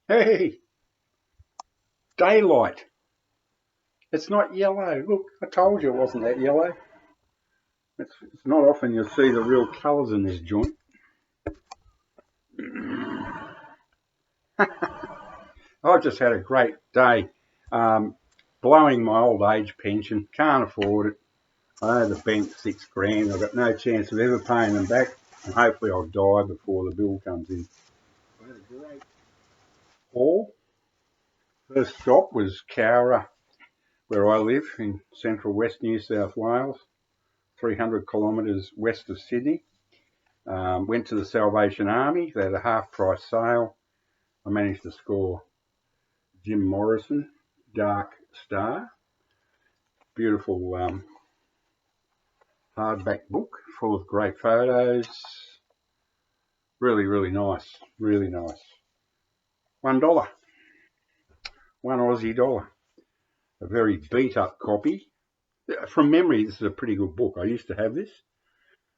Hey, daylight. It's not yellow. Look, I told you it wasn't that yellow. It's not often you'll see the real colours in this joint. I've just had a great day. Um, Blowing my old age pension. Can't afford it. I owe the bank $6 grand. I've got no chance of ever paying them back. And hopefully I'll die before the bill comes in. I had a great haul. First stop was Cowra, where I live in central west New South Wales, 300 kilometres west of Sydney. Went to the Salvation Army. They had a half price sale. I managed to score Jim Morrison, Dark Star. Beautiful hardback book full of great photos. Really, really nice. Really nice. $1. One Aussie dollar. A very beat up copy. From memory, this is a pretty good book. I used to have this.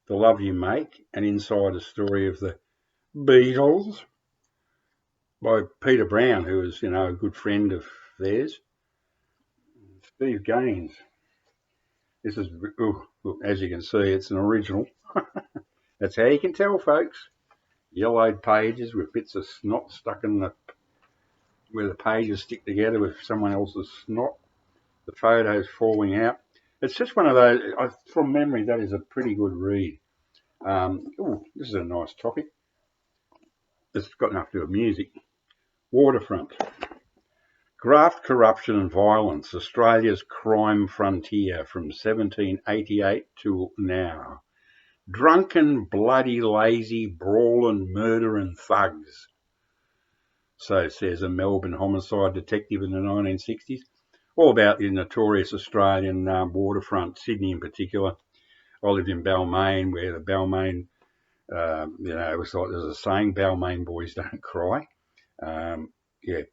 The Love You Make, an insider story of the Beatles by Peter Brown, who was, a good friend of theirs. Steve Gaines. This is, look, as you can see, it's an original. That's how you can tell, folks. Yellowed pages with bits of snot stuck in where the pages stick together with someone else's snot. The photos falling out. It's just one of those, from memory, that is a pretty good read. This is a nice topic. It's got nothing to do with music. Waterfront. Graft, corruption and violence, Australia's crime frontier from 1788 to now. Drunken, bloody, lazy, brawling, murdering thugs. So says a Melbourne homicide detective in the 1960s. All about the notorious Australian waterfront, Sydney in particular. I lived in Balmain, where the Balmain, it was like there's a saying, Balmain boys don't cry.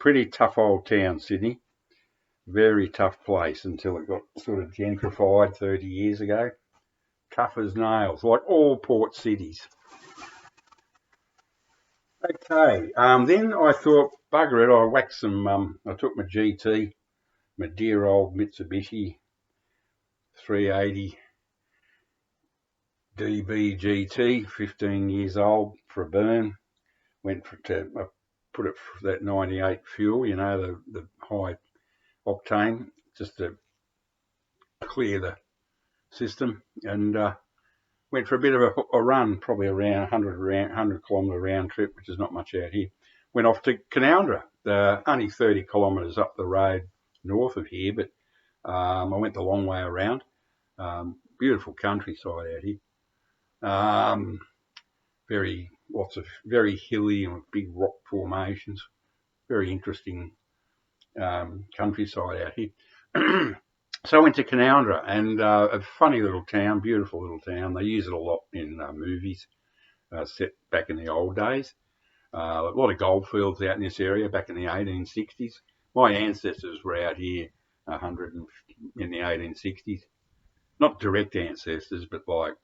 Pretty tough old town, Sydney. Very tough place until it got sort of gentrified 30 years ago. Tough as nails, like all port cities. Okay, then I thought, bugger it, I whacked some, I took my GT, my dear old Mitsubishi 380 DB GT, 15 years old, for a burn. I put it for that 98 fuel, the high octane, just to clear the system, and went for a bit of a run, probably around 100 kilometre round trip, which is not much out here. Went off to Canowindra, only 30 kilometres up the road north of here, but I went the long way around. Beautiful countryside out here. Lots of very hilly and big rock formations. Very interesting countryside out here. So I went to Canowindra, and a funny little town, beautiful little town. They use it a lot in movies set back in the old days. A lot of goldfields out in this area back in the 1860s. My ancestors were out here in the 1860s. Not direct ancestors, but like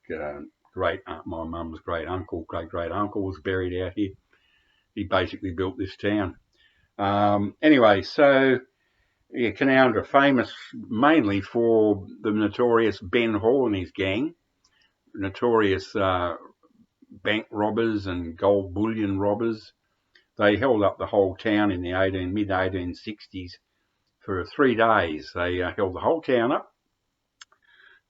my mum's great uncle was buried out here. He basically built this town. Anyway, so Canowindra, famous mainly for the notorious Ben Hall and his gang, notorious bank robbers and gold bullion robbers. They held up the whole town in the mid-1860s for 3 days. They held the whole town up,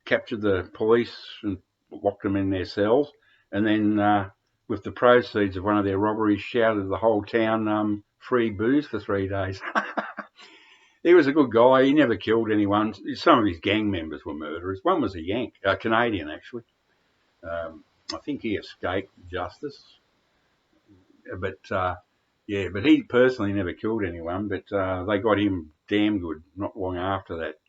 captured the police and locked them in their cells, and then with the proceeds of one of their robberies, shouted the whole town free booze for 3 days. He was a good guy. He never killed anyone. Some of his gang members were murderers. One was a Canadian actually. I think he escaped justice, but he personally never killed anyone. But they got him damn good not long after that.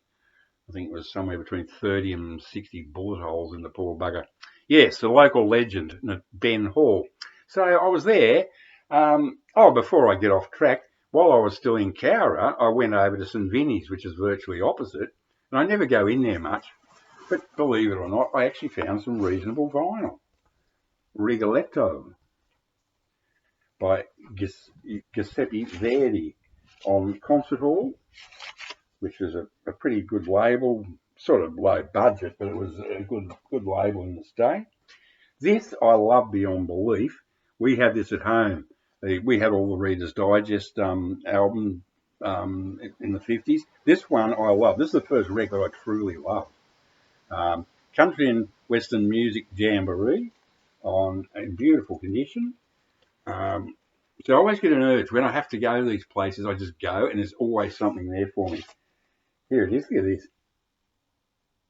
I think it was somewhere between 30 and 60 bullet holes in the poor bugger. Yes, the local legend, Ben Hall. So I was there. Before I get off track, while I was still in Cowra, I went over to St Vinny's, which is virtually opposite, and I never go in there much. But believe it or not, I actually found some reasonable vinyl. Rigoletto. by Giuseppe Verdi on Concert Hall, which was a pretty good label, sort of low budget, but it was a good label in its day. This I love beyond belief. We had this at home. We had all the Reader's Digest album in the 50s. This one I love. This is the first record I truly love. Country and Western Music Jamboree in beautiful condition. So I always get an urge when I have to go to these places. I just go, and there's always something there for me. Here it is. Look at this.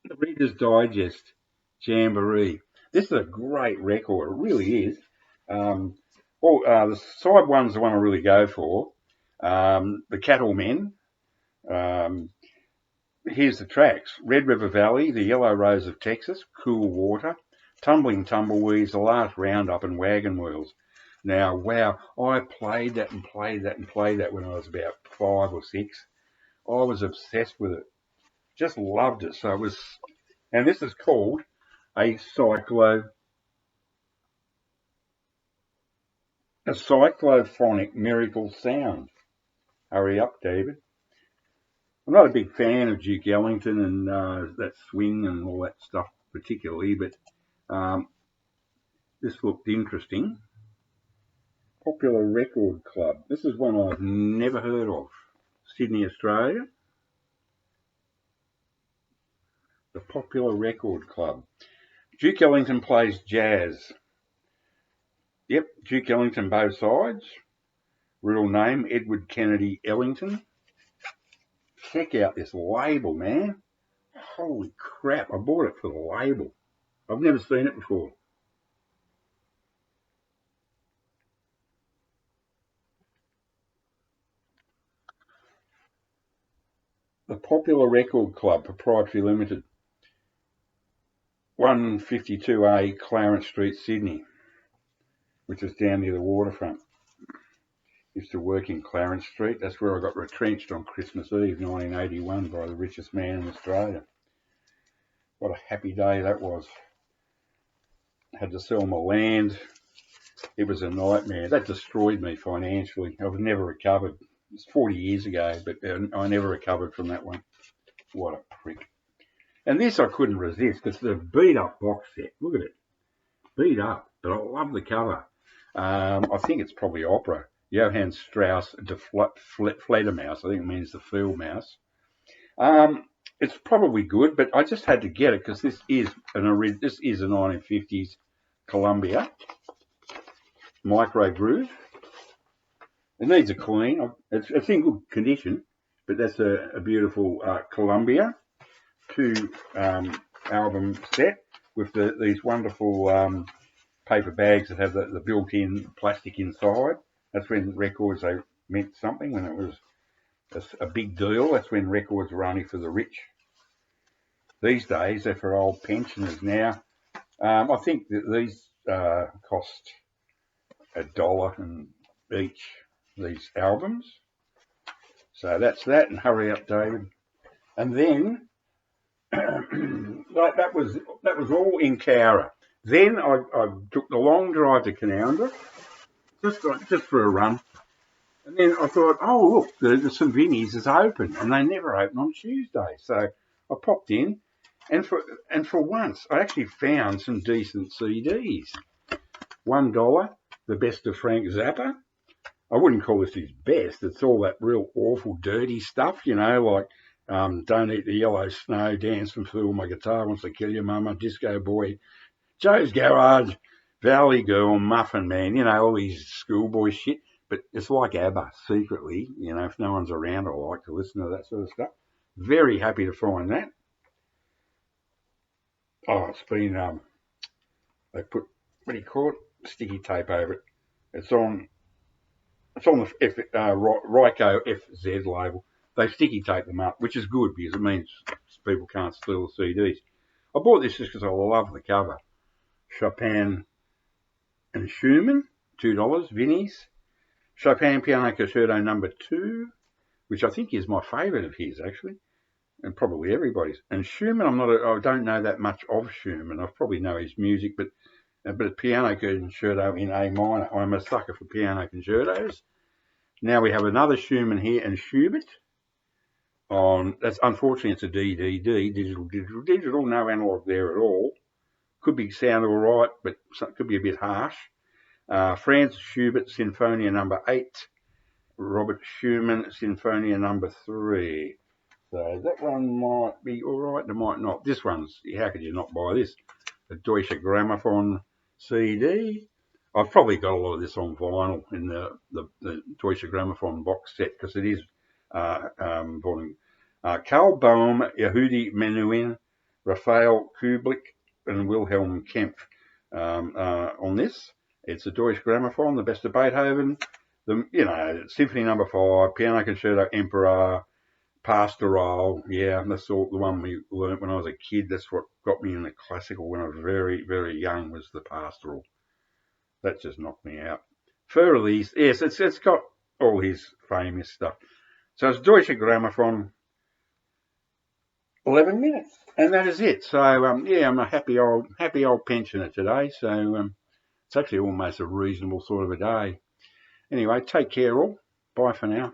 The Reader's Digest Jamboree. This is a great record. It really is. The side one's the one I really go for. The Cattlemen. Here's the tracks. Red River Valley, The Yellow Rose of Texas, Cool Water, Tumbling Tumbleweeds, The Last Roundup, and Wagon Wheels. Now, wow, I played that and played that and played that when I was about 5 or 6. I was obsessed with it. Just loved it. So it was, and this is called a cyclophonic miracle sound. Hurry up, David. I'm not a big fan of Duke Ellington and that swing and all that stuff particularly, but this looked interesting. Popular Record Club. This is one I've never heard of. Sydney, Australia. The Popular Record Club. Duke Ellington plays jazz. Yep, Duke Ellington both sides. Real name, Edward Kennedy Ellington. Check out this label, man. Holy crap, I bought it for the label. I've never seen it before. The Popular Record Club, Proprietary Limited. 152A Clarence Street, Sydney, which is down near the waterfront. Used to work in Clarence Street. That's where I got retrenched on Christmas Eve, 1981, by the richest man in Australia. What a happy day that was. Had to sell my land. It was a nightmare. That destroyed me financially. I've never recovered. It's 40 years ago, but I never recovered from that one. What a prick. And this I couldn't resist because the beat up box set. Look at it. Beat up. But I love the cover. I think it's probably opera. Johann Strauss de Fledermaus. I think it means the field mouse. It's probably good, but I just had to get it because this is a 1950s Columbia micro groove. It needs a clean. It's in good condition, but that's a beautiful Columbia 2 album set with these wonderful paper bags that have the built-in plastic inside. That's when records, they meant something, when it was a big deal. That's when records were only for the rich. These days, they're for old pensioners now. I think that these cost $1 and each, these albums. So that's that, and hurry up, David. And then that was all in Cowra. Then I took the long drive to Canowindra, just for a run. And then I thought, oh look, the St Vinny's is open, and they never open on Tuesday. So I popped in, and for once I actually found some decent CDs. $1, the best of Frank Zappa. I wouldn't call this his best. It's all that real awful, dirty stuff, like Don't Eat the Yellow Snow, Dance and Fool, My Guitar Wants to Kill You, Mama, Disco Boy, Joe's Garage, Valley Girl, Muffin Man, all these schoolboy shit. But it's like ABBA, secretly, if no one's around, I like to listen to that sort of stuff. Very happy to find that. Oh, it's been, they put, what do you call it? Sticky tape over it. It's on the Ryco FZ label. They sticky tape them up, which is good because it means people can't steal the CDs. I bought this just because I love the cover. Chopin and Schumann, $2, Vinnie's. Chopin Piano Concerto No. 2, which I think is my favourite of his, actually, and probably everybody's. And Schumann, I don't know that much of Schumann. I probably know his music, but but a piano concerto in A minor. I'm a sucker for piano concertos. Now we have another Schumann here and Schubert on, that's unfortunately it's a DDD, digital, no analog there at all. Could be sound all right, but could be a bit harsh. Franz Schubert Sinfonia number 8, Robert Schumann Sinfonia number 3. So that one might be all right, it might not. This one's, how could you not buy this? The Deutsche Grammophon CD. I've probably got a lot of this on vinyl in the Deutsche Grammophon box set because it is volume. Karl Bohm, Yehudi Menuhin, Raphael Kublik, and Wilhelm Kempf on this. It's a Deutsche Grammophon, the best of Beethoven, Symphony number 5, Piano Concerto, Emperor, Pastoral. Yeah, that's all the one we learnt when I was a kid. That's what got me in the classical when I was very, very young, was the Pastoral. That just knocked me out. Further these, yes, it's got all his famous stuff. So it's Deutsche Grammophon, 11 minutes, and that is it. So yeah, I'm a happy old pensioner today. So it's actually almost a reasonable sort of a day. Anyway, take care all. Bye for now.